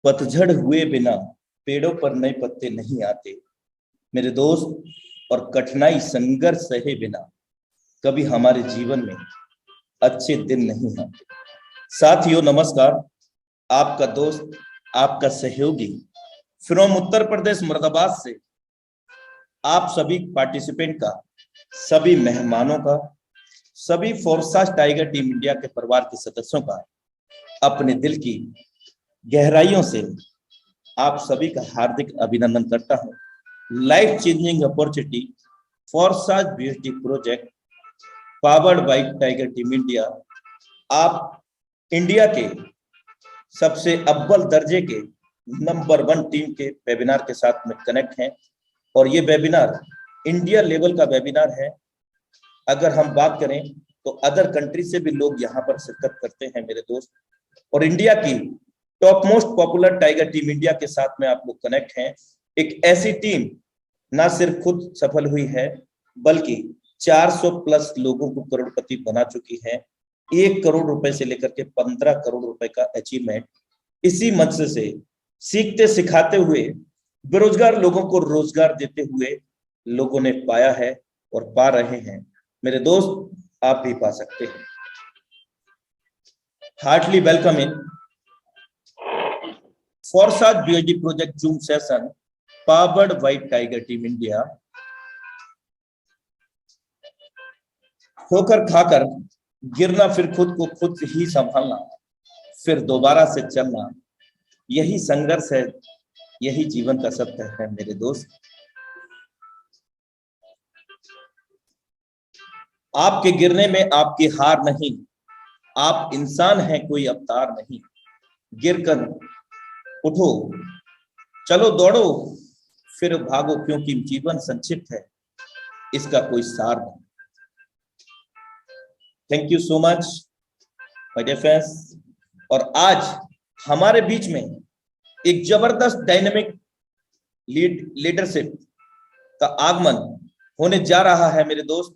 पतझड़ हुए बिना पेड़ों पर नए पत्ते नहीं आते मेरे दोस्त। और कठिनाई संघर्ष सहे बिना कभी हमारे जीवन में अच्छे दिन नहीं आते। साथियों नमस्कार, आपका दोस्त, आपका सहयोगी फ्रॉम उत्तर प्रदेश मुरादाबाद से आप सभी पार्टिसिपेंट का, सभी मेहमानों का, सभी फोर्सास टाइगर टीम इंडिया के परिवार के सदस्यों का अपने दिल की गहराइयों से आप सभी का हार्दिक अभिनंदन करता हूं। लाइफ चेंजिंग अपॉर्चुनिटी फोर्सास BSD project powered by tiger team India, आप इंडिया के सबसे अव्वल दर्जे के नंबर 1 टीम के वेबिनार के साथ में कनेक्ट हैं। और ये वेबिनार इंडिया लेवल का वेबिनार है। अगर हम बात करें तो अदर कंट्री से भी लोग यहाँ पर शिरकत करते हैं मेरे दोस्त। और इंडिया की top most popular tiger team India के साथ में आप लोग कनेक्ट हैं। एक ऐसी टीम ना सिर्फ खुद सफल हुई है बल्कि 400 प्लस लोगों को करोड़पति बना चुकी है। 1 करोड़ रुपए से लेकर के 15 करोड़ रुपए का अचीवमेंट इसी मंच से सीखते सिखाते हुए बेरोजगार लोगों को रोजगार देते हुए लोगों ने पाया है और पा रहे हैं। मेरे दोस्त आप भी पा सकते हैं। हार्टली वेलकम इन फोर्सास BSD project Zoom session powered by tiger team India. ठोकर खाकर गिरना, फिर खुद को खुद ही संभालना, फिर दोबारा से चलना, यही संघर्ष है, यही जीवन का सत्य है मेरे दोस्त। आपके गिरने में आपकी हार नहीं, आप इंसान हैं, कोई अवतार नहीं। गिरकर उठो, चलो दौड़ो, फिर भागो, क्योंकि जीवन संक्षिप्त है, इसका कोई सार नहीं। Thank you so much my dear friends. और आज हमारे बीच में एक जबरदस्त डायनेमिक लीडरशिप का आगमन होने जा रहा है मेरे दोस्त।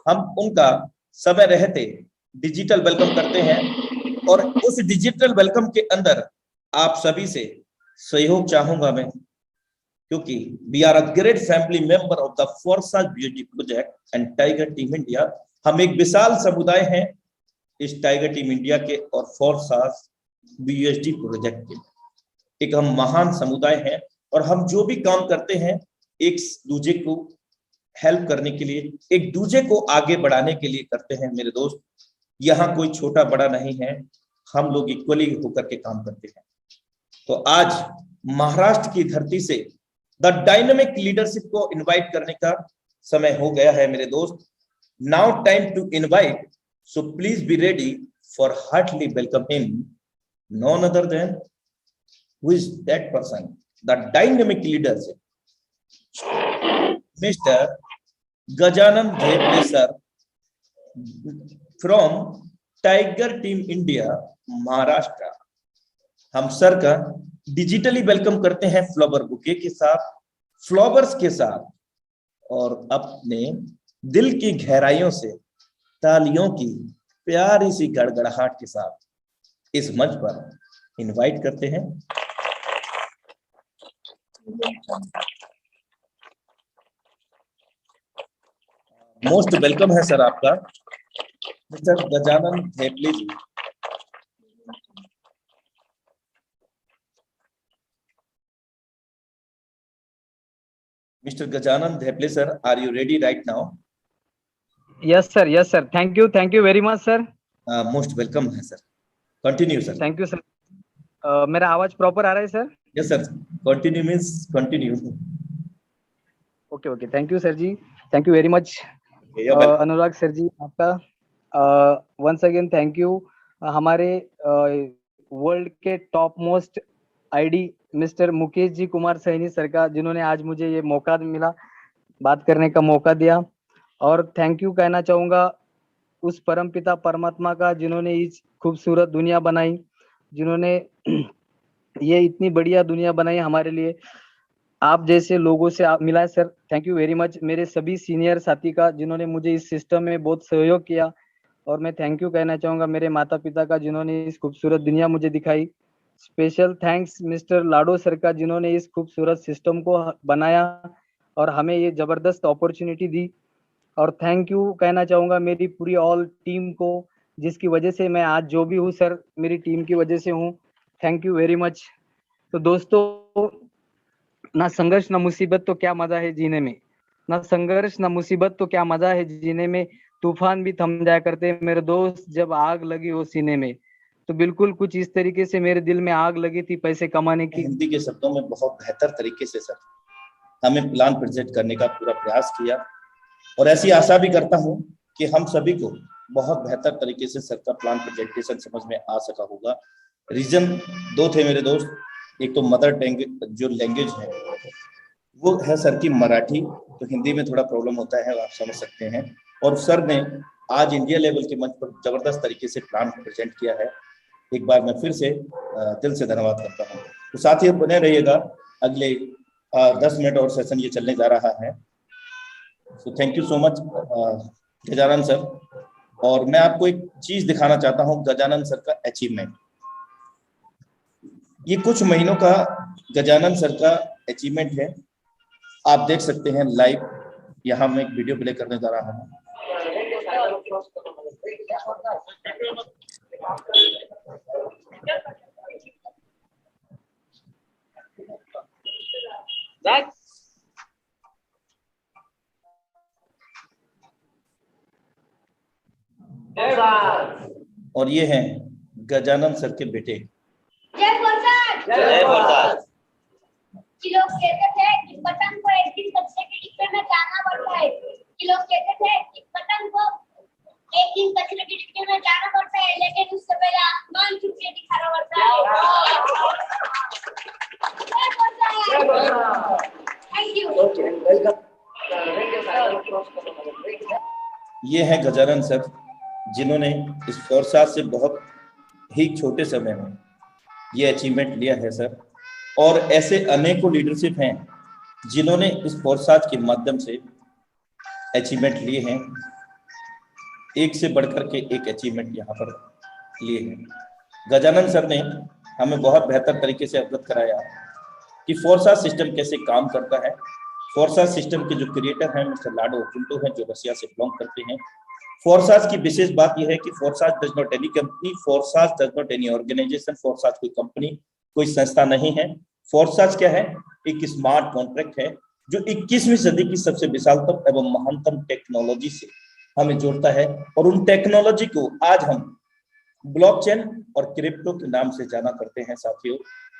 हम उनका समय रहते डिजिटल वेलकम करते हैं और उस डिजिटल वेलकम के अंदर आप सभी से सहयोग चाहूंगा मैं, क्योंकि we are a great family member of the Forsas BSD project and tiger team India. हम एक विशाल समुदाय हैं इस टाइगर टीम इंडिया के और फोर्सास बीएसडी प्रोजेक्ट के। एक हम महान समुदाय हैं और हम जो भी काम करते हैं एक दूसरे को हेल्प करने के लिए, एक दूसरे को आगे बढ़ाने के लिए करते हैं मेरे दोस्त। यहाँ कोई छोटा बड़ा नहीं है, हम लोग इक्वली होकर के काम करते हैं। तो आज महाराष्ट्र की धरती से द डायनेमिक लीडरशिप को इनवाइट करने का समय हो गया है मेरे दोस्त। Now time to invite, so please be ready for heartly welcome him, none other than who is that person, the dynamic leadership, Mr. Gajanan Dhepli sir from Tiger Team India, Maharashtra. हम sir का digitally welcome करते हैं flower bouquet के साथ, flowers के साथ, और अपने दिल की गहराइयों से तालियों की प्यारी सी गड़गड़ाहट के साथ इस मंच पर इनवाइट करते हैं। मोस्ट वेलकम है सर आपका, mister Gajanan Dhepale ji. Mister Gajanan Dhepale sir, are you ready right now? Yes sir, thank you very much sir. Most welcome है sir, continue sir. Thank you sir. मेरा आवाज प्रॉपर आ रहा है sir? Yes sir, continue means continue. Okay, thank you sir ji, thank you very much. Anurag sir ji आपका once again thank you. हमारे world के top most ID mister Mukesh ji Kumar Saini sir का, जिन्होंने आज मुझे ये मौका मिला, बात करने का मौका दिया। और थैंक यू कहना चाहूँगा उस परमपिता परमात्मा का, जिन्होंने इस खूबसूरत दुनिया बनाई, जिन्होंने ये इतनी बढ़िया दुनिया बनाई हमारे लिए। आप जैसे लोगों से आप मिला है sir, thank you very much. मेरे सभी सीनियर साथी का, जिन्होंने मुझे इस सिस्टम में बहुत सहयोग किया। और मैं थैंक यू कहना चाहूँगा मेरे माता पिता का, जिन्होंने इस खूबसूरत दुनिया मुझे दिखाई। स्पेशल थैंक्स मिस्टर लाडो सर का, जिन्होंने इस खूबसूरत सिस्टम को बनाया और हमें ये जबरदस्त अपॉर्चुनिटी दी। और थैंक यू कहना चाहूंगा मेरी पूरी ऑल टीम को, जिसकी वजह से मैं आज जो भी हूँ सर, मेरी टीम की वजह से हूँ। Thank you very much. तो दोस्तों, ना संघर्ष ना मुसीबत तो क्या मजा है जीने में, ना संघर्ष ना मुसीबत तो क्या मजा है जीने में, तूफान भी थम जाया करते मेरे दोस्त जब आग लगी हो सीने में। तो बिल्कुल कुछ इस तरीके से मेरे दिल में आग लगी थी पैसे कमाने की। हिंदी के शब्दों में बहुत बेहतर तरीके से सर हमें प्लान प्रेजेंट करने का पूरा प्रयास किया, और ऐसी आशा भी करता हूं कि हम सभी को बहुत बेहतर तरीके से सर का प्लान प्रेजेंटेशन समझ में आ सका होगा। रीजन दो थे मेरे दोस्त, एक तो मदर टंग जो लैंग्वेज है वो है सर की मराठी, तो हिंदी में थोड़ा प्रॉब्लम होता है, आप समझ सकते हैं। और सर ने आज इंडिया लेवल के मंच पर जबरदस्त तरीके से प्लान प्रेजेंट किया है। एक बार मैं फिर से दिल से धन्यवाद करता हूँ। तो साथियों बने रहिएगा, अगले 10 मिनट और सेशन ये चलने जा रहा है। तो thank you so much Gajanan sir. और मैं आपको एक चीज दिखाना चाहता हूँ, गजानन सर का अचीवमेंट। ये कुछ महीनों का गजानन सर का अचीवमेंट है, आप देख सकते हैं लाइव। यहाँ मैं एक वीडियो प्ले करने जा रहा हूँ। और ये हैं गजानन सर के बेटे। जय प्रसाद। जय प्रसाद। कि लोग कहते थे कि पतंग को एक दिन कचरे के डिब्बे में जाना पड़ता है, कि लोग कहते थे कि पतंग को एक दिन कचरे के डिब्बे में जाना पड़ता है, लेकिन उससे पहले आसमान छू के दिखाना पड़ता है। जय प्रसाद। Thank you. ये है गजानन सर, जिन्होंने इस फोर्साज से बहुत ही छोटे समय में ये अचीवमेंट लिया है सर। और ऐसे अनेकों लीडरशिप हैं जिन्होंने इस फोर्साज के माध्यम से अचीवमेंट लिए हैं, एक से बढ़कर के एक अचीवमेंट यहाँ पर लिए हैं। गजानन सर ने हमें बहुत बेहतर तरीके से अवगत कराया कि फोर्साज सिस्टम कैसे काम करता है। फोर्साज सिस्टम के जो क्रिएटर हैं मिस्टर लाडो पिंटो हैं, जो रशिया से बिलोंग करते हैं। फोर्साज की विशेष बात यह है कि Forsas does not any company, Forsas does not any organization, Forsas कोई कंपनी कोई संस्था नहीं है। फोर्साज क्या है? एक स्मार्ट कॉन्ट्रैक्ट है जो 21वीं सदी की सबसे विशालतम एवं महानतम टेक्नोलॉजी से हमें जोड़ता है। और उन टेक्नोलॉजी को आज हम ब्लॉकचेन और क्रिप्टो के नाम से जाना करते हैं। साथियों,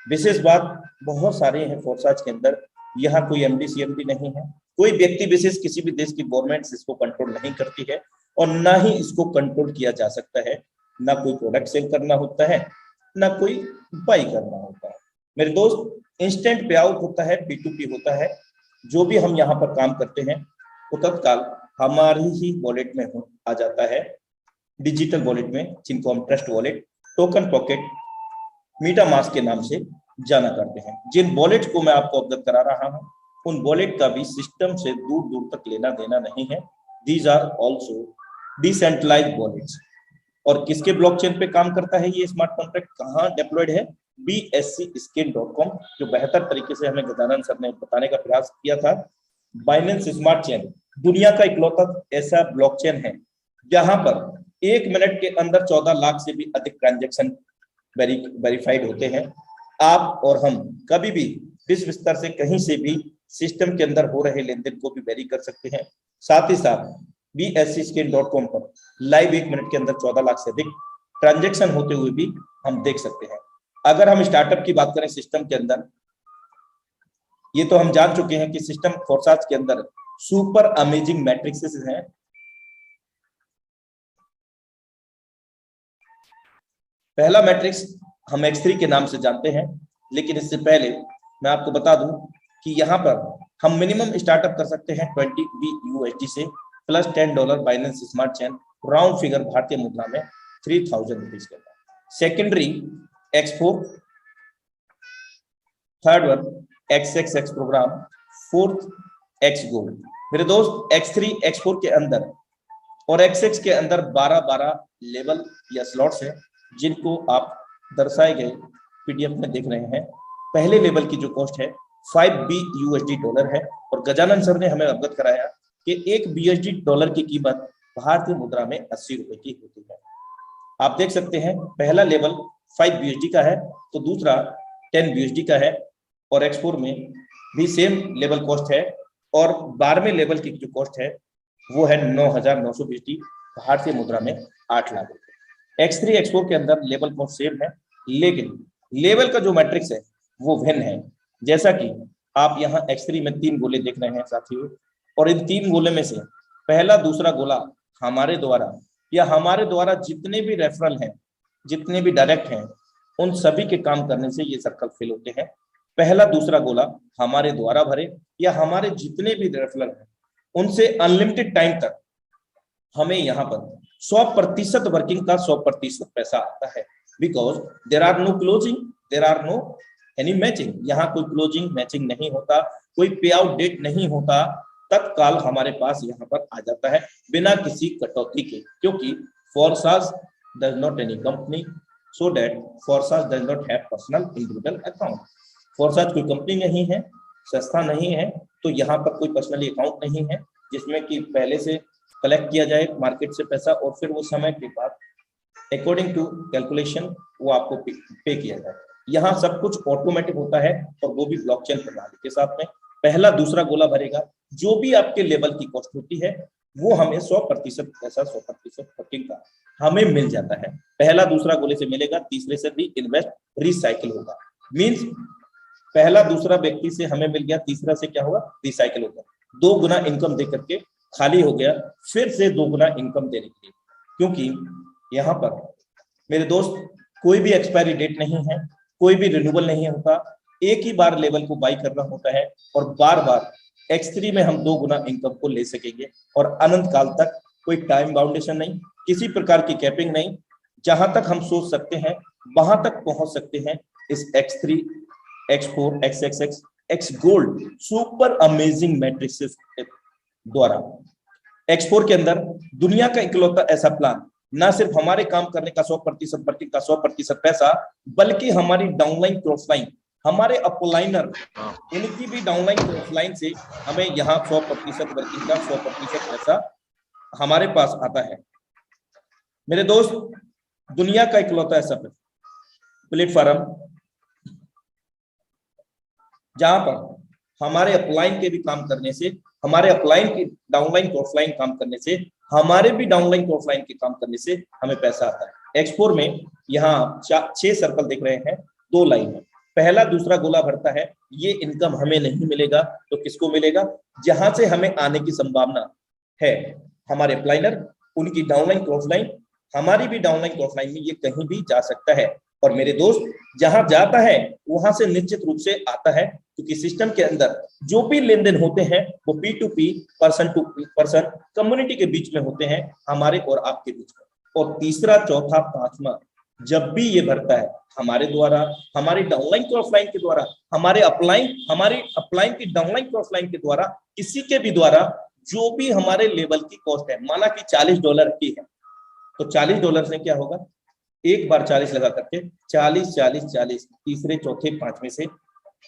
विशेष बात बहुत सारे हैं फोर्साज के अंदर। यहाँ कोई एमडी सीएमडी नहीं है, कोई व्यक्ति विशेष किसी भी देश की गवर्नमेंट इसको कंट्रोल नहीं करती है, और ना ही इसको कंट्रोल किया जा सकता है। ना कोई प्रोडक्ट सेल करना होता है, ना कोई बाई करना होता है। मेरे दोस्त, इंस्टेंट पे आउट होता है, P2P होता है। जो भी हम यहाँ पर काम करते हैं वो तत्काल हमारी ही वॉलेट में आ जाता है, डिजिटल वॉलेट में, जिनको हम ट्रस्ट वॉलेट, टोकन पॉकेट, मीटामास्क के नाम से जाना करते हैं। जिन वॉलेट को मैं आपको अवगत करा रहा हूँ, उन वॉलेट का भी सिस्टम से दूर दूर तक लेना देना नहीं है। These are also decentralised wallets. और किसके ब्लॉकचेन पे काम करता है ये स्मार्ट कॉन्ट्रैक्ट, कहाँ डिप्लॉयड है? BSCScale.com, जो बेहतर तरीके से हमें गजानन सर ने बताने का प्रयास किया था। बाइनेंस स्मार्ट चेन दुनिया का इकलौता ऐसा ब्लॉकचेन है जहां पर 1 मिनट के अंदर 14 लाख से भी अधिक ट्रांजैक्शन वेरीफाइड होते हैं। आप और हम कभी भी विश्व स्तर से कहीं से भी सिस्टम के अंदर हो रहे लेन देन को भी वेरी कर सकते हैं। साथ ही साथ BSCScale.com पर लाइव 1 मिनट के अंदर 14 लाख से अधिक ट्रांजैक्शन होते हुए भी हम देख सकते हैं। अगर हम स्टार्टअप की बात करें सिस्टम के अंदर, ये तो हम जान चुके हैं कि सिस्टम फोर्साज के अंदर सुपर अमेजिंग मैट्रिक्सेस हैं। पहला मैट्रिक्स हम X3 के नाम से जानते हैं, लेकिन इससे पहले मैं आपको बता दूं कि यहाँ पर हम मिनिमम स्टार्टअप कर सकते हैं 20 USD से plus $10 Binance smart chain, round figure भारतीय मुद्रा में 3000 रुपीज के अंदर। Secondary X4, third one XXX programme, fourth X gold. मेरे दोस्त, X3 X4 के अंदर और XX के अंदर 12 लेवल या स्लॉट्स हैं, जिनको आप दर्शाए गए पीडीएफ में देख रहे हैं, पहले लेवल की जो कॉस्ट है 5 BUSD डॉलर है और गजानन सर ने हमें अवगत कराया कि 1 BUSD डॉलर की कीमत भारतीय मुद्रा में 80 रुपए की होती है। आप देख सकते हैं पहला लेवल 5 BUSD का है तो दूसरा 10 BUSD का है और एक्सपोर्ट में भी सेम लेवल कॉस्ट है और 12वें लेवल की जो कॉस्ट है वो है 9,900 BUSD, भारतीय मुद्रा में 8 लाख रुपए। X3 एक्सपोर्ट के अंदर लेवल कॉस्ट सेम है लेकिन लेवल का जो मैट्रिक्स है वो भिन्न है। जैसा कि आप यहाँ X3 में 3 गोले देख रहे हैं साथियों, और इन 3 गोले में से पहला दूसरा गोला हमारे द्वारा या हमारे द्वारा जितने भी रेफरल हैं, जितने भी डायरेक्ट हैं, उन सभी के काम करने से ये सर्कल फिल होते हैं। पहला दूसरा गोला हमारे द्वारा भरे या हमारे जितने भी रेफरल हैं उनसे अनलिमिटेड टाइम तक हमें यहाँ पर 100% वर्किंग का 100% पैसा आता है। Because there are no closing, there are no any matching, यहाँ कोई क्लोजिंग मैचिंग नहीं होता, कोई पे आउट डेट नहीं होता, तत्काल हमारे पास यहाँ पर आ जाता है बिना किसी कटौती के, क्योंकि Forsas does not any company so that Forsas does not have personal individual account. Forsas कोई कंपनी नहीं है, संस्था नहीं है, तो यहाँ पर कोई पर्सनली अकाउंट नहीं है जिसमें कि पहले से कलेक्ट किया जाए मार्केट से पैसा और फिर वो समय के बाद अकॉर्डिंग टू कैलकुलेशन वो आपको पे किया जाए। यहाँ सब कुछ ऑटोमेटिक होता है और वो भी ब्लॉकचेन प्रणाली के साथ में। पहला दूसरा गोला भरेगा, जो भी आपके लेवल की कॉस्ट होती है वो हमें 100% पैसा 100% वर्किंग का हमें मिल जाता है। पहला दूसरा गोले से मिलेगा, तीसरे से री इन्वेस्ट रिसाइकिल होगा। मीन्स पहला दूसरा व्यक्ति से हमें मिल गया, तीसरा से क्या होगा, रिसाइकिल होगा। 2 गुना इनकम दे करके खाली हो गया, फिर से 2 गुना इनकम देने के लिए, क्योंकि यहाँ पर मेरे दोस्त कोई भी एक्सपायरी डेट नहीं है, कोई भी रिन्यूअल नहीं होता, एक ही बार लेवल को बाई करना होता है और बार बार X3 में हम 2 गुना इनकम को ले सकेंगे और अनंत काल तक कोई टाइम बाउंडेशन नहीं, किसी प्रकार की कैपिंग नहीं, जहां तक हम सोच सकते हैं वहां तक पहुंच सकते हैं इस X3, X4, XXX, X gold super amazing matrix द्वारा। X4 के अंदर दुनिया का इकलौता ऐसा प्लान, ना सिर्फ हमारे काम करने का 100% वर्किंग का 100% पैसा, बल्कि हमारी डाउनलाइन क्रॉसलाइन, हमारे अपलाइनर, इनकी भी डाउनलाइन क्रॉसलाइन से हमें यहाँ 100% वर्किंग का 100% पैसा हमारे पास आता है। मेरे दोस्त, दुनिया का इकलौता ऐसा प्लेटफॉर्म जहां पर हमारे अपलाइन के भी काम करने से, हमारे अपलाइन की डाउनलाइन क्रॉसलाइन काम करने से, हमारे भी डाउनलाइन क्रॉसलाइन के काम करने से हमें पैसा आता है। X4 में यहाँ 6 सर्कल देख रहे हैं, 2 लाइन है। पहला दूसरा गोला भरता है, ये इनकम हमें नहीं मिलेगा तो किसको मिलेगा, जहां से हमें आने की संभावना है, हमारे अपलाइनर, उनकी डाउनलाइन क्रॉसलाइन, हमारी भी डाउनलाइन क्रॉसलाइन में ये कहीं भी जा सकता है। और मेरे दोस्त, जहां जाता है वहां से निश्चित रूप से आता है, क्योंकि सिस्टम के अंदर जो भी लेन देन होते हैं वो P2P, person to person, community के बीच में होते हैं, हमारे और आपके बीच में। और तीसरा, चौथा, पांचवा, जब भी ये भरता है हमारे द्वारा, हमारी डाउनलाइन क्रॉसलाइन के द्वारा, हमारी अपलाइन की डाउनलाइन क्रॉसलाइन के द्वारा, किसी के भी द्वारा, जो भी हमारे लेवल की कॉस्ट है, माना कि $40 की है, तो $40 से क्या होगा, एक बार 40 लगा करके 40 40 40, तीसरे चौथे पांचवें से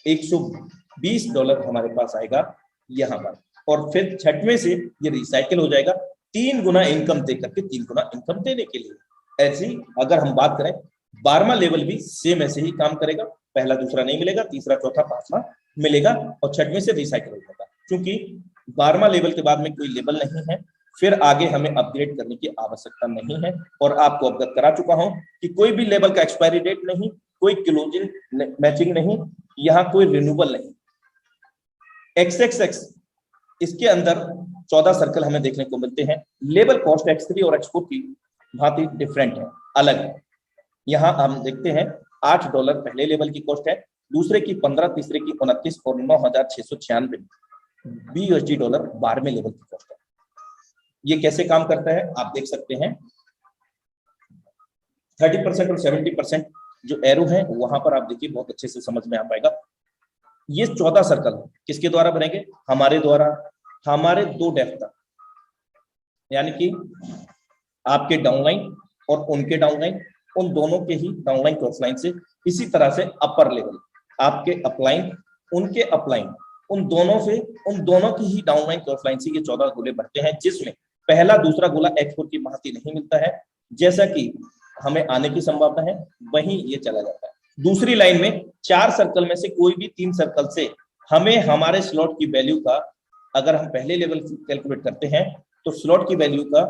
$120 हमारे पास आएगा यहाँ पर, और फिर छठवें से ये रिसाइकिल हो जाएगा 3 गुना इनकम दे करके, 3 गुना इनकम देने के लिए। ऐसी अगर हम बात करें, 12वां लेवल भी सेम ऐसे ही काम करेगा, पहला दूसरा नहीं मिलेगा, तीसरा चौथा पांचवा मिलेगा और छठवें से रिसाइकिल हो जाएगा। क्योंकि 12वां लेवल के बाद में कोई लेवल नहीं है, फिर आगे हमें अपग्रेड करने की आवश्यकता नहीं है। और आपको अवगत करा चुका हूं कि कोई भी लेवल का एक्सपायरी डेट नहीं, कोई क्लोजिंग मैचिंग नहीं, यहाँ कोई रिन्यूअल नहीं। XXX, इसके अंदर 14 सर्कल हमें देखने को मिलते हैं। लेवल कॉस्ट X3 और X4 की भांति डिफरेंट है, अलग है। यहाँ हम देखते हैं $8 पहले लेवल की कॉस्ट है, दूसरे की 15, तीसरे की 29 और 9,696 BUSD डॉलर 12वें लेवल की कॉस्ट है। ये कैसे काम करता है आप देख सकते हैं, 30% और 70% जो एरो है वहां पर आप देखिए, बहुत अच्छे से समझ में आ पाएगा। ये 14 सर्कल किसके द्वारा बनेंगे, हमारे द्वारा, हमारे 2 डेप्थ तक, यानी कि आपके डाउनलाइन और उनके डाउनलाइन, उन दोनों के ही डाउनलाइन क्रॉसलाइन से इसी तरह से अपर लेवल आपके अपलाइन, उनके अपलाइन, उन दोनों की ही डाउनलाइन क्रॉसलाइन से ये 14 गोले बढ़ते हैं, जिसमें पहला दूसरा गोला X4 की भांति नहीं मिलता है जैसा कि हमें आने की संभावना है, वहीं ये चला जाता है। दूसरी लाइन में 4 सर्कल में से कोई भी 3 सर्कल से हमें हमारे स्लॉट की वैल्यू का, अगर हम पहले लेवल कैलकुलेट करते हैं तो स्लॉट की वैल्यू का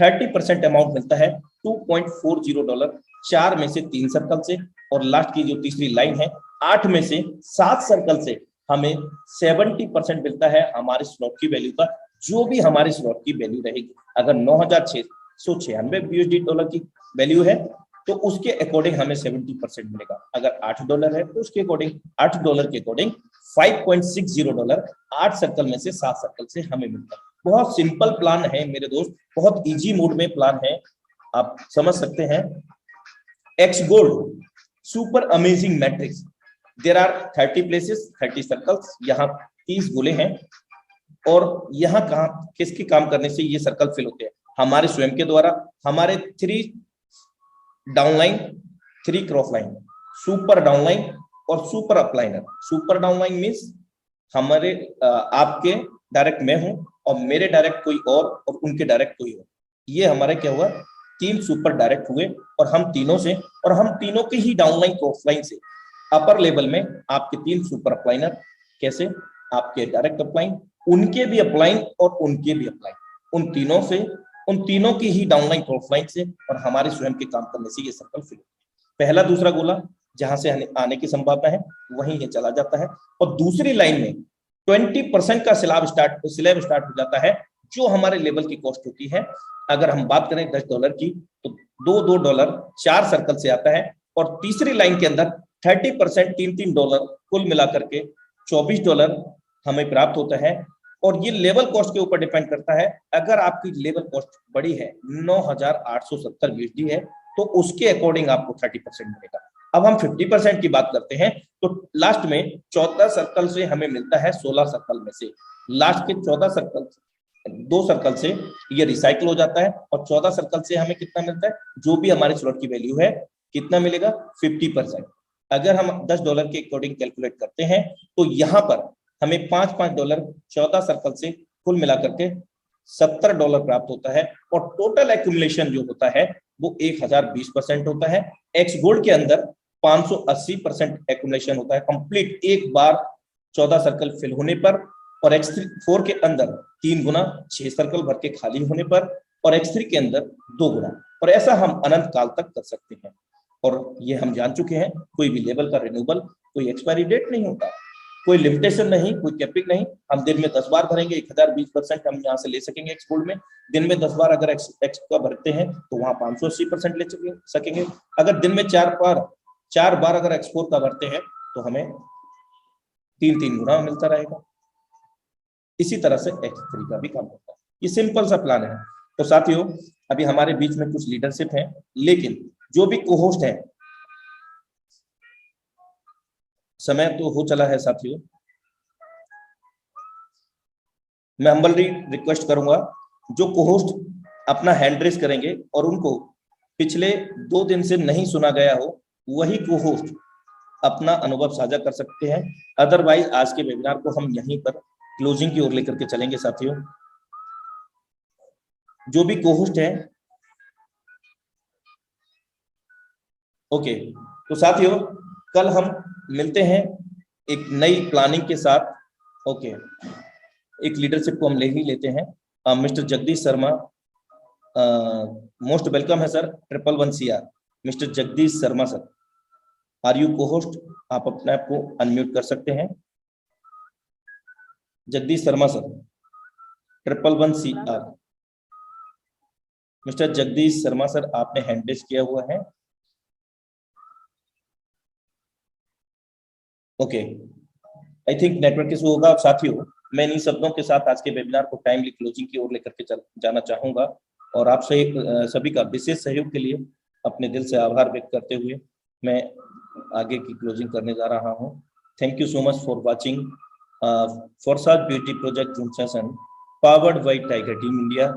30% अमाउंट मिलता है $2.40, 4 में से 3 सर्कल से, और लास्ट की जो तीसरी लाइन है 8 में से 7 सर्कल से हमें 70% मिलता है हमारे स्लॉट की वैल्यू का, जो भी हमारे स्लॉट की वैल्यू रहेगी। अगर $9,696 USD की वैल्यू है तो उसके अकॉर्डिंग हमें 70% मिलेगा। अगर $8 है तो उसके अकॉर्डिंग $8 के अकॉर्डिंग $5.60 8 सर्कल में से 7 सर्कल से हमें मिलता है। बहुत सिंपल प्लान है मेरे दोस्त, बहुत इजी मोड में प्लान है, आप समझ सकते हैं। X gold super amazing matrix, there are 30 places 30 circles, यहाँ 30 गोले हैं, और यहाँ कहाँ किसके काम करने से ये सर्कल फिल होते हैं? हमारे स्वयं के द्वारा, हमारे 3 downline 3 cross line, super downline और super upliner. Super downline means हमारे आपके डायरेक्ट मैं हूं और मेरे डायरेक्ट कोई और उनके डायरेक्ट कोई और, ये हमारे क्या हुआ 3 सुपर डायरेक्ट हुए, और हम तीनों के ही डाउनलाइन क्रॉस लाइन से अपर लेवल में आपके 3 सुपर अपलाइनर, कैसे? आपके डायरेक्ट अपलाइन, उनके भी अपलाइन और उनके भी अपलाइन, उन तीनों की ही डाउनलाइन क्रॉस लाइन से और हमारे स्वयं के काम करने से ये सर्कल फिल। पहला दूसरा गोला जहां से आने की संभावना है वहीं ये चला जाता है, और दूसरी लाइन में 20% का स्लैब स्टार्ट हो जाता है, जो हमारे लेवल की कॉस्ट होती है। अगर हम बात करें $10 की तो $2 4 सर्कल से आता है, और तीसरी लाइन के अंदर 30% $3 कुल मिलाकर के $24 हमें प्राप्त होता है। और ये लेवल कॉस्ट के ऊपर डिपेंड करता है। अगर आपकी लेवल कॉस्ट बड़ी है 9,870 USD है तो उसके अकॉर्डिंग आपको 30% मिलेगा। अब हम 50% की बात करते हैं तो लास्ट में 14 सर्कल से हमें मिलता है 16 सर्कल में से, लास्ट के 14 सर्कल 2 सर्कल से ये रिसाइकल हो जाता है, और 14 सर्कल से हमें कितना मिलता है? जो भी हमारे स्लॉट की वैल्यू है कितना मिलेगा? 50%। अगर हम $10 के अकॉर्डिंग कैलकुलेट करते हैं तो यहाँ पर हमें $5 14 सर्कल से कुल मिलाकर के $70 प्राप्त होता है, और टोटल एक्यूमुलेशन जो होता है वो 1020% होता है। एक्स गोल्ड के अंदर 580% एक्यूमुलेशन होता है कंप्लीट एक बार 14 सर्कल फिल होने पर, और X4 के अंदर 3 गुना 6 सर्कल भर के खाली होने पर, और X3 के अंदर 2 गुना, और ऐसा हम अनंत काल तक कर सकते हैं। और ये हम जान चुके हैं कोई भी लेवल का रिन्यूअल कोई एक्सपायरी डेट नहीं होता, कोई लिमिटेशन नहीं, कोई कैपिंग नहीं। हम दिन में 10 बार भरेंगे, 1020% हम यहाँ से ले सकेंगे एक्स गोल्ड में। दिन में 10 बार अगर एक्स का भरते हैं तो वहां 580% ले सकेंगे। अगर दिन में 4 बार अगर X4 का भरते हैं तो हमें 3 गुना मिलता रहेगा। इसी तरह से X3 का भी काम होता है। ये सिंपल सा प्लान है। तो साथियों अभी हमारे बीच में कुछ लीडरशिप है, लेकिन जो भी को-होस्ट है, समय तो हो चला है साथियों, मैं हम्बली रिक्वेस्ट करूंगा जो को-होस्ट अपना हैंड रेस करेंगे और उनको पिछले 2 दिन से नहीं सुना गया हो, वही को-होस्ट अपना अनुभव साझा कर सकते हैं। अदरवाइज आज के वेबिनार को हम यहीं पर क्लोजिंग की ओर लेकर के चलेंगे साथियों। जो भी को-होस्ट है, ओके, तो साथियों कल हम मिलते हैं एक नई प्लानिंग के साथ। ओके, एक लीडरशिप को हम ले ही लेते हैं। Mister Jagdish Sharma, most welcome है sir, 111 CR। Mister Jagdish Sharma sir, are you co host? आप अपने आप को अनम्यूट कर सकते हैं। Jagdish Sharma sir, 111 CR। Mister Jagdish Sharma sir, आपने हैंड रेज किया हुआ है। Okay, I think network issue होगा। साथियों मैं इन्हीं शब्दों के साथ आज के वेबिनार को टाइमली क्लोजिंग की ओर लेकर के जाना चाहूंगा, और आप सभी का विशेष सहयोग के लिए अपने दिल से आभार व्यक्त करते हुए मैं आगे की क्लोजिंग करने जा रहा हूं। Thank you so much for watching Forsaath beauty project Zoom session powered by tiger team India.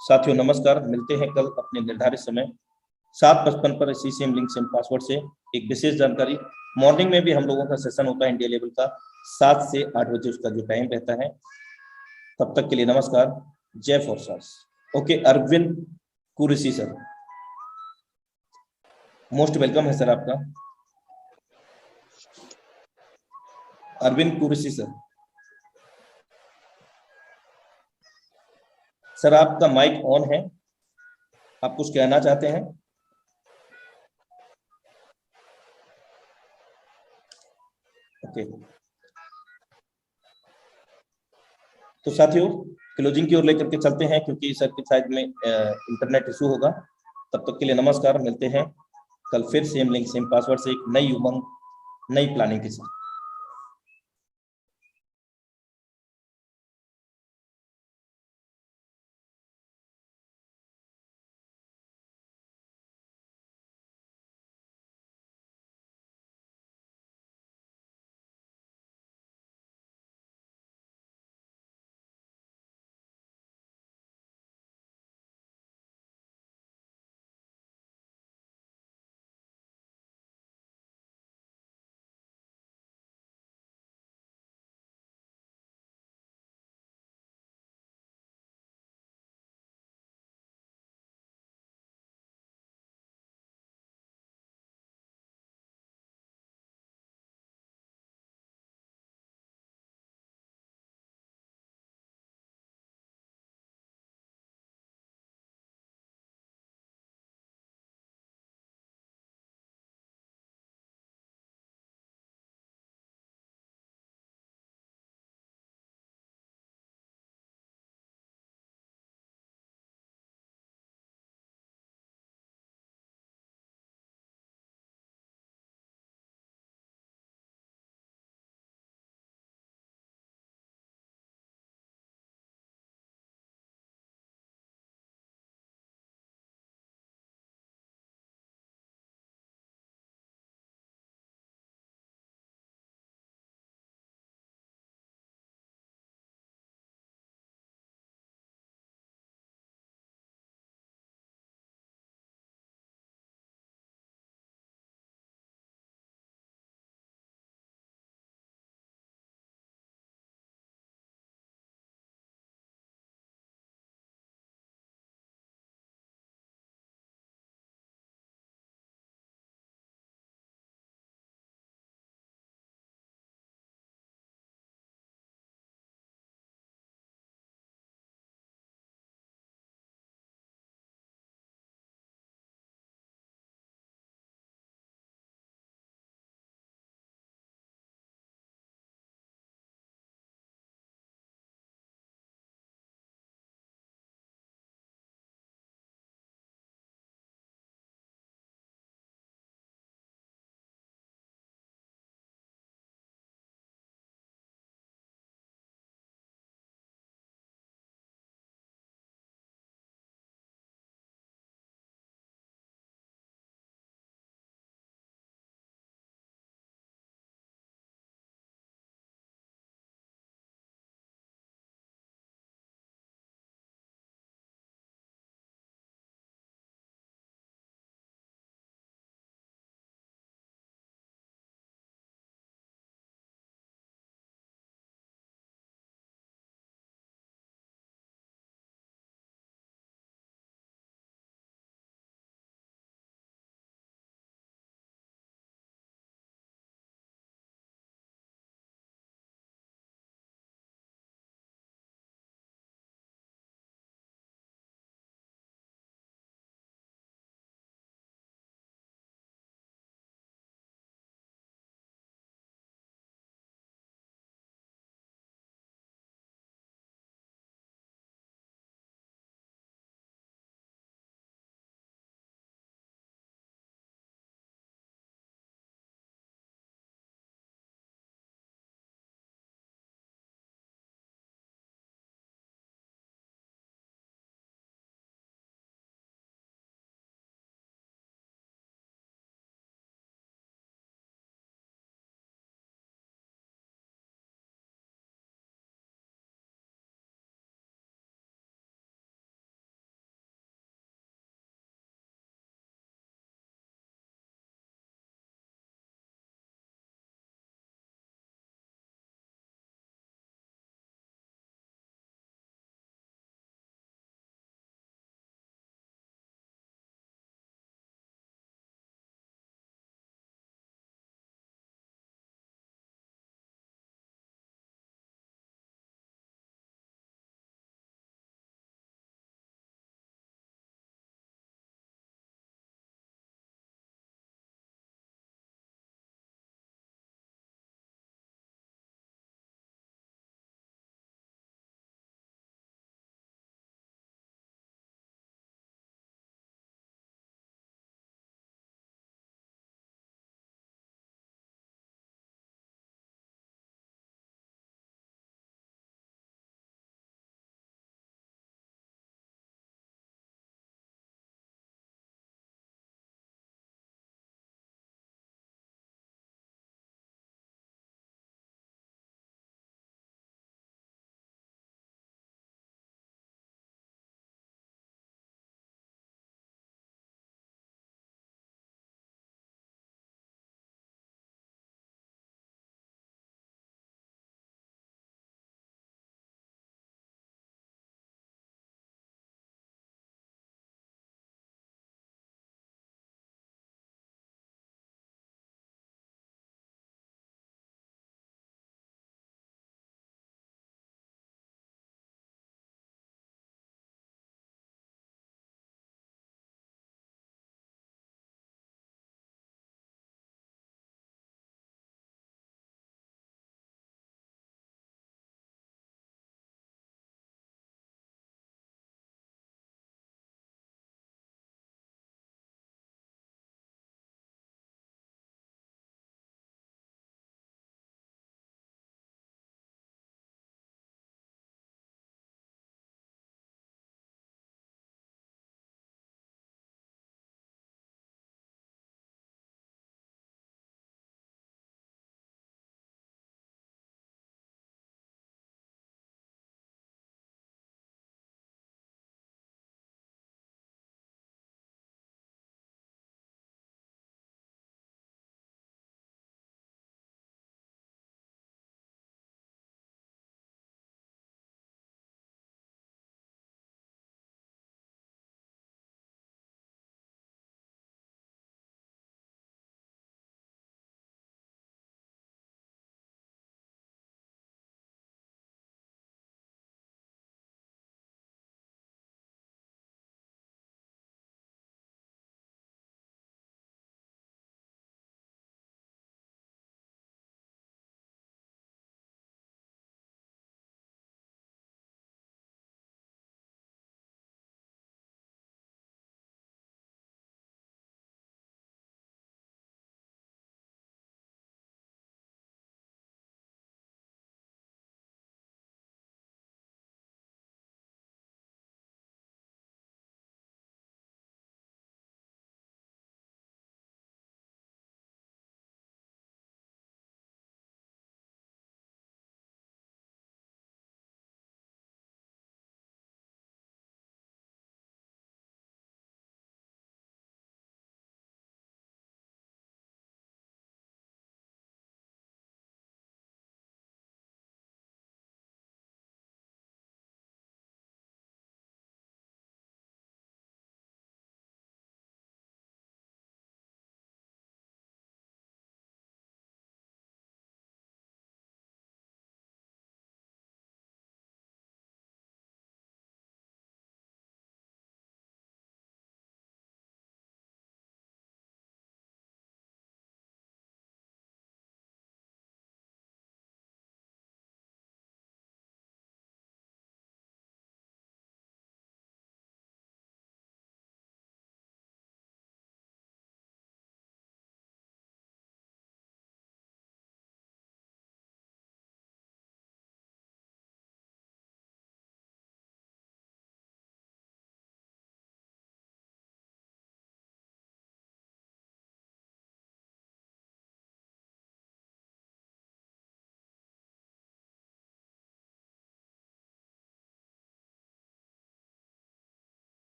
साथियों नमस्कार, मिलते हैं कल अपने निर्धारित समय 7:55 पर इसी सेम लिंक सेम पासवर्ड से एक विशेष जानकारी, मॉर्निंग में भी हम लोगों का सेशन होता है इंडिया लेवल का 7 से 8 बजे उसका जो टाइम रहता है। तब तक के लिए नमस्कार, जय Forsas. Okay, Arvind Qureshi sir, most welcome है सर आपका। अरविंद कुरैशी सर, सर आपका माइक ऑन है, आप कुछ कहना चाहते हैं? ओके, तो साथियों क्लोजिंग की ओर लेकर के चलते हैं क्योंकि सर की साइड में इंटरनेट इशू होगा। तब तक के लिए नमस्कार, मिलते हैं कल फिर सेम लिंक सेम पासवर्ड से एक नई उमंग नई प्लानिंग के साथ।